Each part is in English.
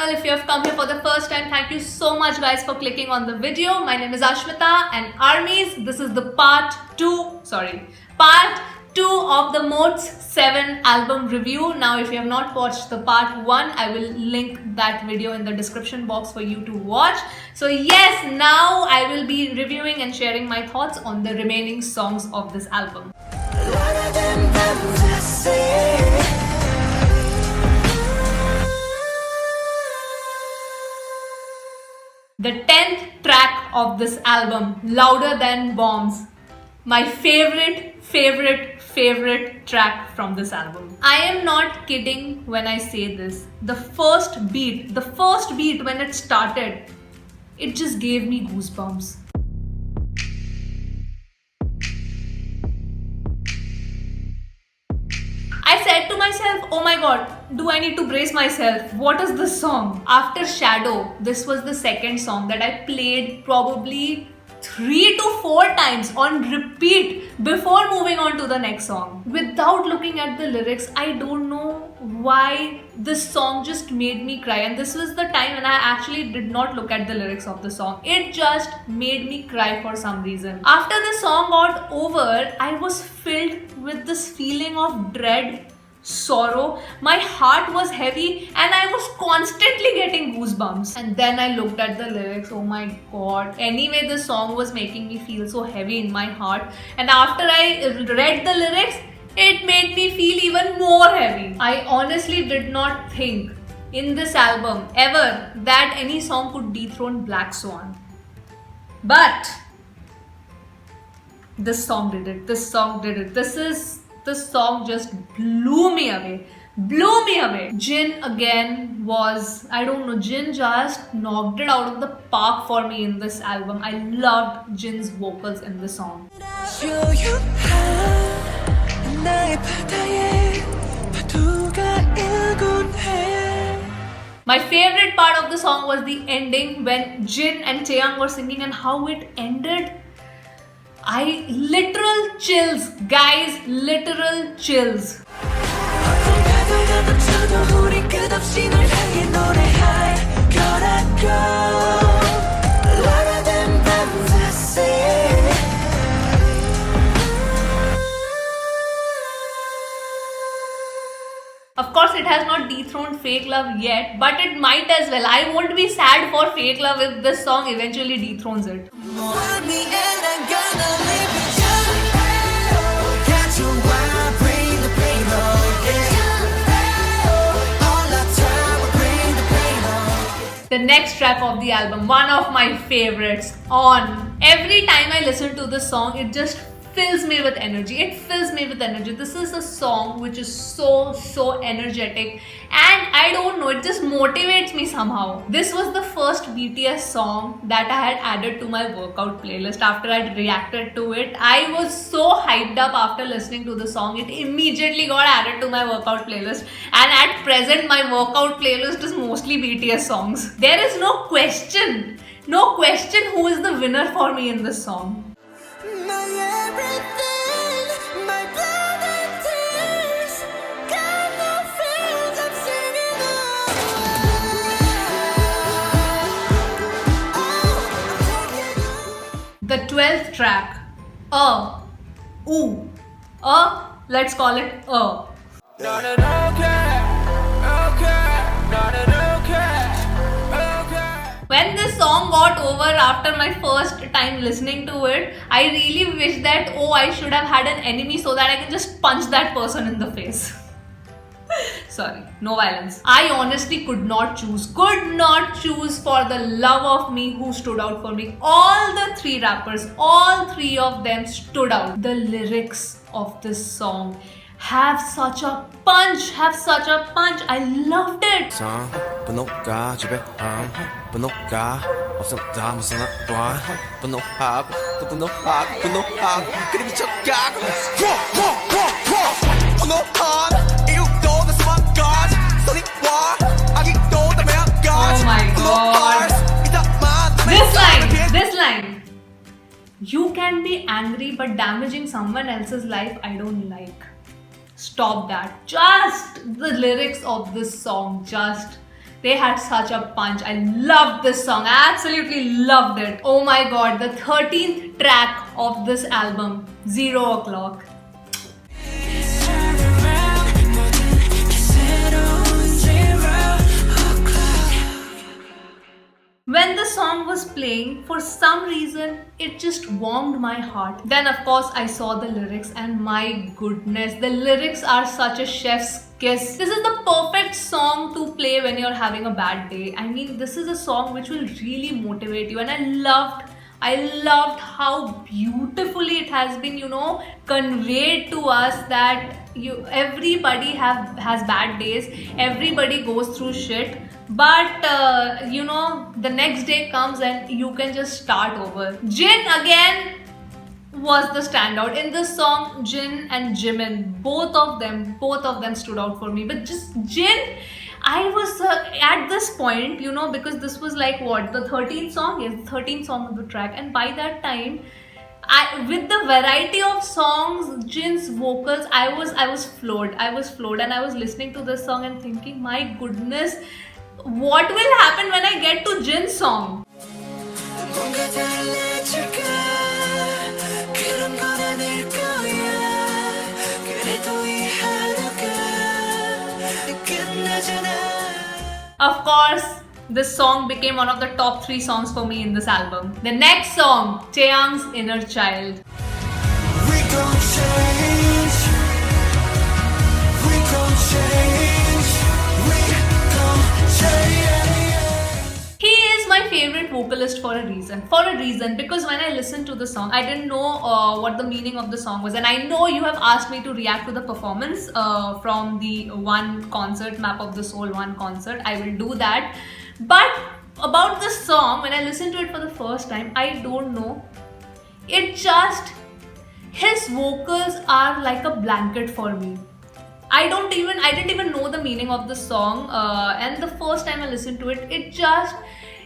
channel. If you have come here for the first time, thank you so much guys for clicking on the video. My name is Ashmita and Armies. This is the part 2 of the Modes 7 album review. Now if you have not watched the part 1, I will link that video in the description box for you to watch. So yes, now I will be reviewing and sharing my thoughts on the remaining songs of this album. The 10th track of this album, Louder Than Bombs. My favorite track from this album. I am not kidding when I say this. The first beat when it started, it just gave me goosebumps. I said to myself, oh my god, do I need to brace myself? What is this song? After Shadow, this was the second song that I played probably 3 to 4 times on repeat before moving on to the next song. Without looking at the lyrics, I don't know why this song just made me cry. And this was the time when I actually did not look at the lyrics of the song. It just made me cry for some reason. After the song got over, I was filled with this feeling of dread, sorrow. My heart was heavy and I was constantly getting goosebumps. And then I looked at the lyrics. Oh my god. Anyway, the song was making me feel so heavy in my heart. And after I read the lyrics, it made me feel even more heavy. I honestly did not think in this album ever that any song could dethrone Black Swan. But this song did it. This song just blew me away. Jin again was, I don't know, Jin just knocked it out of the park for me in this album. I loved Jin's vocals in the song. My favorite part of the song was the ending when Jin and Taeyang were singing and how it ended. Literal chills, guys, literal chills. Of course, it has not dethroned Fake Love yet, but it might as well. I won't be sad for Fake Love if this song eventually dethrones it. The next track of the album, one of my favorites, On. Every time I listen to this song, it just fills me with energy. This is a song which is so energetic, and I don't know, it just motivates me somehow. This was the first BTS song that I had added to my workout playlist after I had reacted to it. I was so hyped up after listening to the song. It immediately got added to my workout playlist, and at present my workout playlist is mostly BTS songs. There is no question who is the winner for me in this song. The 12th track, let's call it When this song got over after my first time listening to it, I really wish that, I should have had an enemy so that I can just punch that person in the face. Sorry, no violence. I honestly could not choose for the love of me who stood out for me. All the 3 rappers, all 3 of them stood out. The lyrics of this song have such a punch. I loved it. Oh my god. This line. You can be angry, but damaging someone else's life, I don't like. Stop that. Just the lyrics of this song just They had such a punch. I loved this song. I absolutely loved it. Oh my god, the 13th track of this album, 0 O'Clock. When the song was playing, for some reason, it just warmed my heart. Then, of course, I saw the lyrics, and my goodness, the lyrics are such a chef's kiss. This is the perfect song to play when you're having a bad day. I mean, this is a song which will really motivate you, and I loved how beautifully it has been, conveyed to us that everybody has bad days, everybody goes through shit, but the next day comes and you can just start over. Jin again was the standout in this song. Jin and Jimin, both of them stood out for me. But just Jin, I was at this point, because this was like what, the 13th song? Yes, the 13th song of the track, and by that time, with the variety of songs, Jin's vocals, I was floored, and I was listening to this song and thinking, my goodness, what will happen when I get to Jin's song? Of course, this song became one of the top 3 songs for me in this album. The next song, Taeyang's Inner Child. We gon' change. We gon' change. We gon' change. He is my favorite vocalist for a reason. Because when I listened to the song, I didn't know what the meaning of the song was. And I know you have asked me to react to the performance from the One concert, Map of the Soul One concert. I will do that. But about this song, when I listened to it for the first time, I don't know. His vocals are like a blanket for me. I didn't even know the meaning of the song, and the first time I listened to it,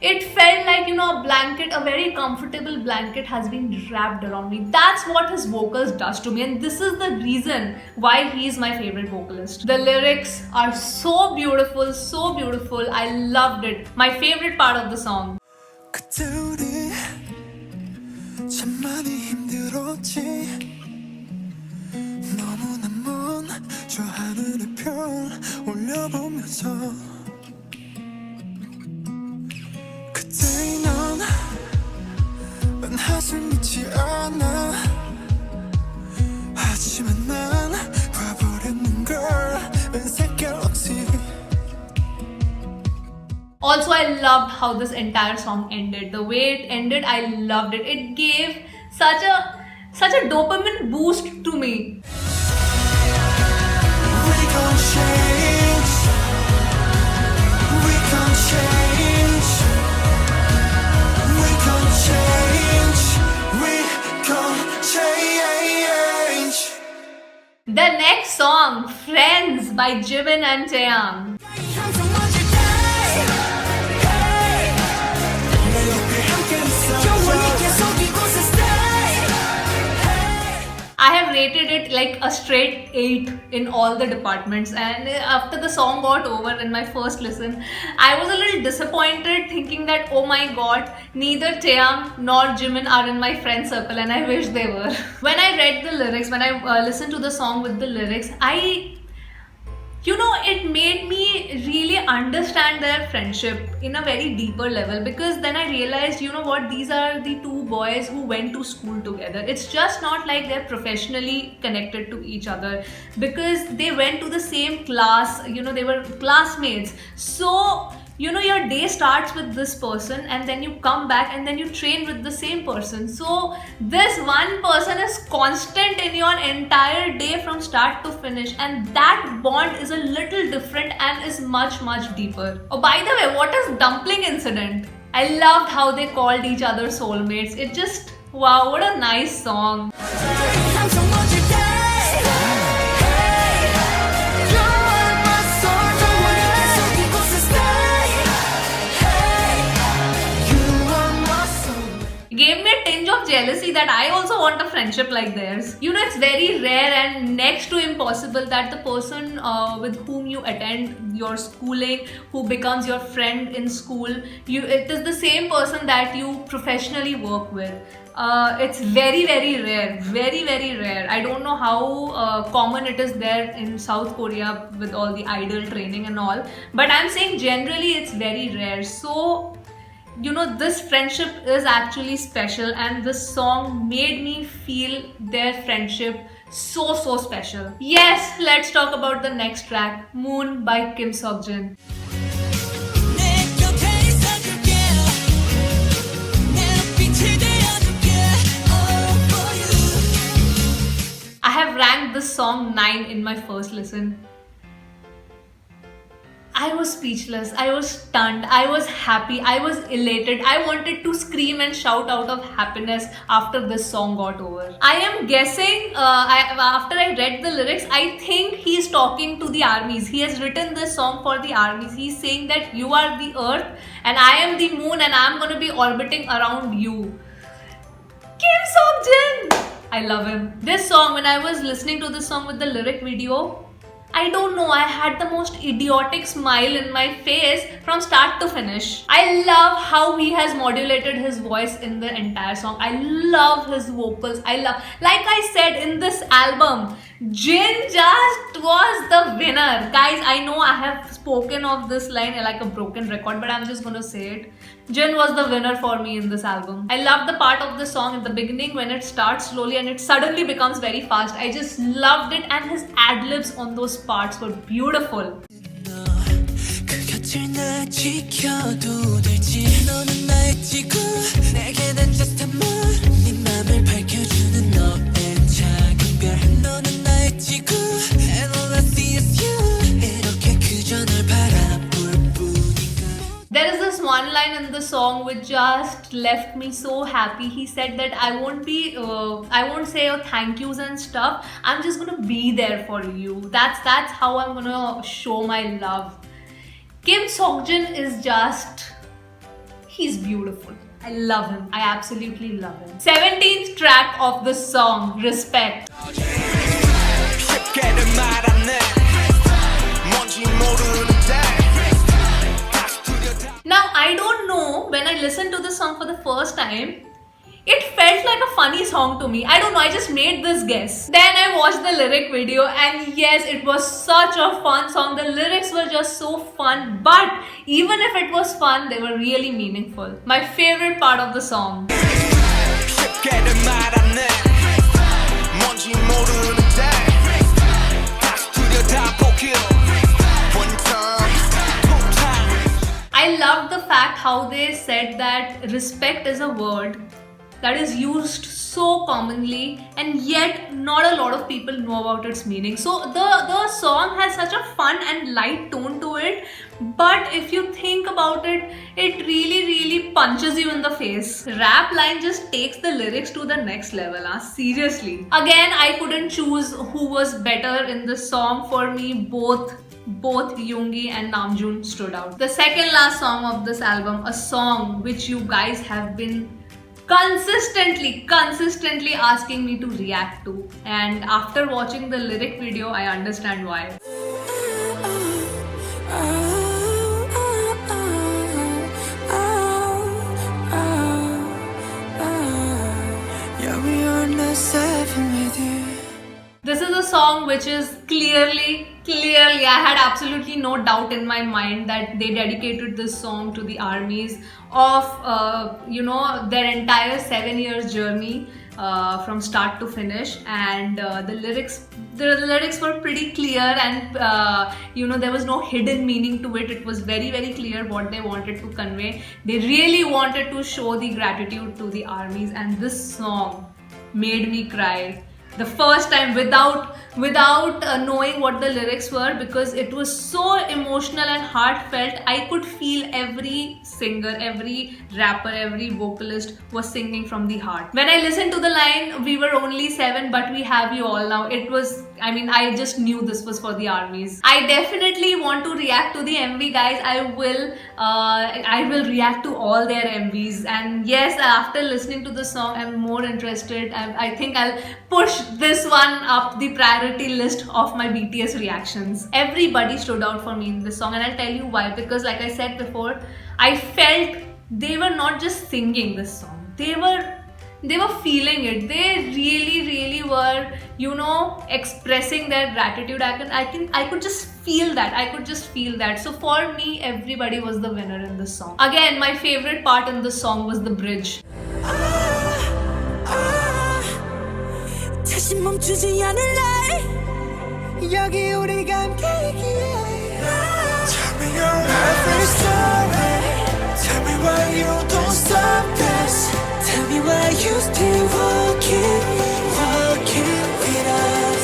it felt like, a blanket, a very comfortable blanket has been wrapped around me. That's what his vocals does to me, and this is the reason why he is my favorite vocalist. The lyrics are so beautiful, so beautiful. I loved it. My favorite part of the song. Also, I loved how this entire song ended. The way it ended, I loved it. It gave such a dopamine boost to me. We gon' change. We gon' change. We gon' change. We gon' change. The next song, Friends by Jimin and Taeyang. I have rated it like a straight 8 in all the departments, and after the song got over in my first listen, I was a little disappointed, thinking that, oh my god, neither Taeyang nor Jimin are in my friend circle, and I wish they were. When I read the lyrics, when I listened to the song with the lyrics, it made me really understand their friendship in a very deeper level, because then I realized, these are the two boys who went to school together. It's just not like they're professionally connected to each other, because they went to the same class, they were classmates. So, your day starts with this person, and then you come back and then you train with the same person. So this one person is constant in your entire day from start to finish, and that bond is a little different and is much, much deeper. Oh, by the way, what is Dumpling Incident? I loved how they called each other soulmates. It just, wow, what a nice song. gave me a tinge of jealousy that I also want a friendship like theirs. You know, it's very rare and next to impossible that the person with whom you attend your schooling, who becomes your friend in school, it is the same person that you professionally work with. It's very rare, very rare. I don't know how common it is there in South Korea with all the idol training and all, but I'm saying generally it's very rare. So you know, this friendship is actually special, and this song made me feel their friendship so special. Yes, let's talk about the next track, Moon by Kim Seokjin. I have ranked this song 9 in my first listen. I was speechless, I was stunned, I was happy, I was elated. I wanted to scream and shout out of happiness after this song got over. I am guessing, after I read the lyrics, I think he's talking to the armies. He has written this song for the armies. He's saying that you are the earth and I am the moon and I'm gonna be orbiting around you. Kim Seokjin! I love him. This song, when I was listening to this song with the lyric video, I don't know, I had the most idiotic smile in my face from start to finish. I love how he has modulated his voice in the entire song. I love his vocals. Like I said, in this album, Jin just was the winner. Guys, I know I have spoken of this line like a broken record, but I'm just gonna say it. Jin was the winner for me in this album. I love the part of the song at the beginning when it starts slowly and it suddenly becomes very fast. I just loved it, and his ad-libs on those parts were beautiful. There is this one line in the song which just left me so happy. He said that I won't say your thank yous and stuff. I'm just gonna be there for you. That's how I'm gonna show my love. Kim Seokjin is he's beautiful. I love him. I absolutely love him. 17th track of the song, Respect. Now, I don't know, when I listened to this song for the first time, it felt like a funny song to me. I don't know, I just made this guess. Then I watched the lyric video, and yes, it was such a fun song. The lyrics were just so fun, but even if it was fun, they were really meaningful. My favorite part of the song. I love the fact how they said that respect is a word that is used so commonly, and yet not a lot of people know about its meaning. So the song has such a fun and light tone to it, but if you think about it, it really punches you in the face. Rap line just takes the lyrics to the next level, seriously. Again, I couldn't choose who was better in the song. For me, both Yoongi and Namjoon stood out. The second last song of this album, a song which you guys have been consistently asking me to react to, and after watching the lyric video, I understand why. This is a song which is clearly, I had absolutely no doubt in my mind that they dedicated this song to the armies of, their entire 7 years journey from start to finish. And the lyrics were pretty clear, and there was no hidden meaning to it. It was very clear what they wanted to convey. They really wanted to show the gratitude to the armies, and this song made me cry the first time without knowing what the lyrics were, because it was so emotional and heartfelt. I could feel every singer, every rapper, every vocalist was singing from the heart. When I listened to the line, "We were only 7 but we have you all now," it was I mean, I just knew this was for the armies. I definitely want to react to the MV, guys. I will react to all their MVs. And yes, after listening to the song, I'm more interested. I think I'll push this one up the priority list of my BTS reactions. Everybody stood out for me in this song, and I'll tell you why. Because like I said before, I felt they were not just singing this song. They were feeling it. They really were, you know, expressing their gratitude. I could just feel that. So for me, everybody was the winner in this song. Again, my favorite part in this song was the bridge. Tell me why you don't stop this. Tell me why you still walking with us.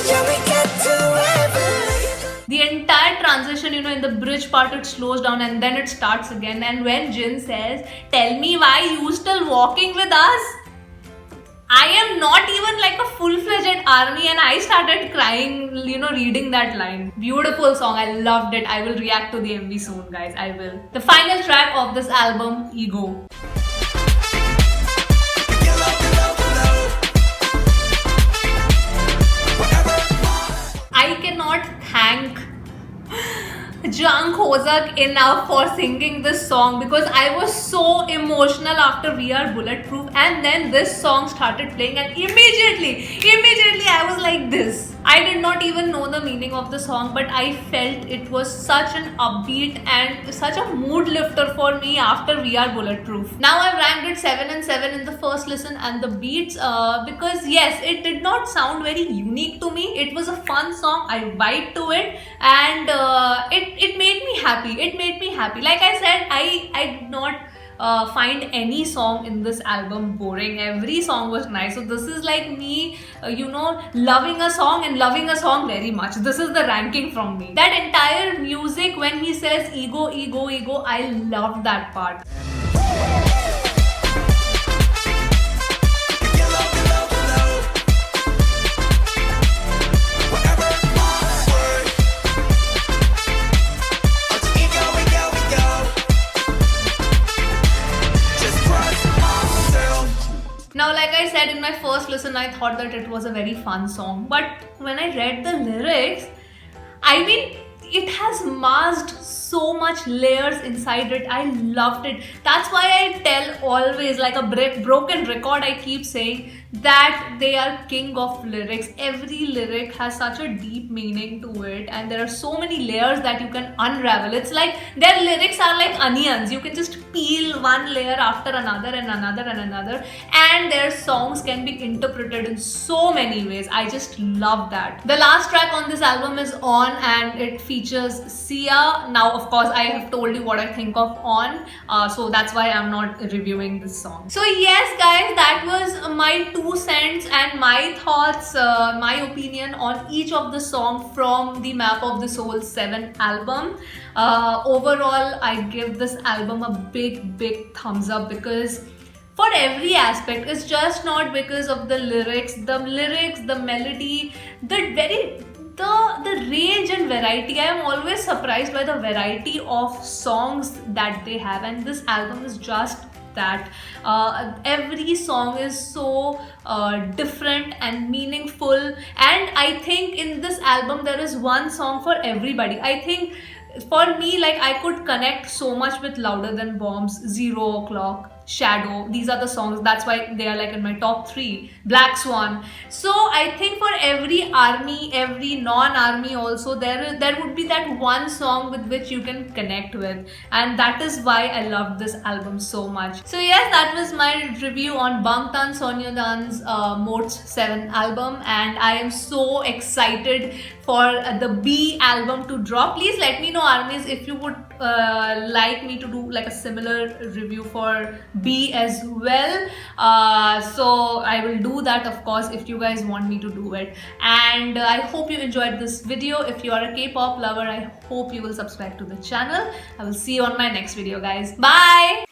Yeah, we get to heaven. The entire transition, you know, in the bridge part, it slows down and then it starts again. And when Jin says, "Tell me why you still walking with us," I am not even like a full-fledged army, and I started crying, you know, reading that line. Beautiful song. I loved it. I will react to the MV soon, guys. I will. The final track of this album, Ego. I cannot thank Jung Hozak enough for singing this song, because I was so emotional after We Are Bulletproof, and then this song started playing, and immediately I was like this. I did not even know the meaning of the song, but I felt it was such an upbeat and such a mood lifter for me after We Are Bulletproof. Now I've ranked it 7 and 7 in the first listen, and the beats, because yes, it did not sound very unique to me. It was a fun song. I vibed to it, and it made me happy. Like I said, I did not find any song in this album boring. Every song was nice. So this is like me, you know, loving a song and loving a song very much. This is the ranking from me. That entire music when he says ego, ego, ego, I loved that part. Now, like I said, in my first listen, I thought that it was a very fun song. But when I read the lyrics, I mean, it has masked so much layers inside it. I loved it. That's why I tell always, like a broken record, I keep saying that they are king of lyrics. Every lyric has such a deep meaning to it, and there are so many layers that you can unravel. It's like their lyrics are like onions. You can just peel one layer after another and another and another, and their songs can be interpreted in so many ways. I just love that. The last track on this album is On, and it features Sia. Now, of course, I have told you what I think of On, so that's why I'm not reviewing this song. So yes, guys, that was my 2 cents and my thoughts, my opinion on each of the songs from the Map of the Soul 7 album. Overall, I give this album a big thumbs up, because for every aspect, it's just not because of the lyrics, the melody, the range and variety. I am always surprised by the variety of songs that they have, and this album is just that. Every song is so different and meaningful, and I think in this album there is one song for everybody. I think for me, like, I could connect so much with Louder Than Bombs, 0 O'Clock, Shadow. These are the songs. That's why they are like in my top 3. Black Swan. So I think for every army, every non-army also, there would be that one song with which you can connect with, and that is why I love this album so much. So yes, that was my review on Bangtan Sonyeondan's Moats 7 album, and I am so excited for the B album to drop. Please let me know, armies, if you would like me to do like a similar review for B as well. So I will do that, of course, if you guys want me to do it. And I hope you enjoyed this video. If you are a K-pop lover, I hope you will subscribe to the channel. I will see you on my next video, guys. Bye.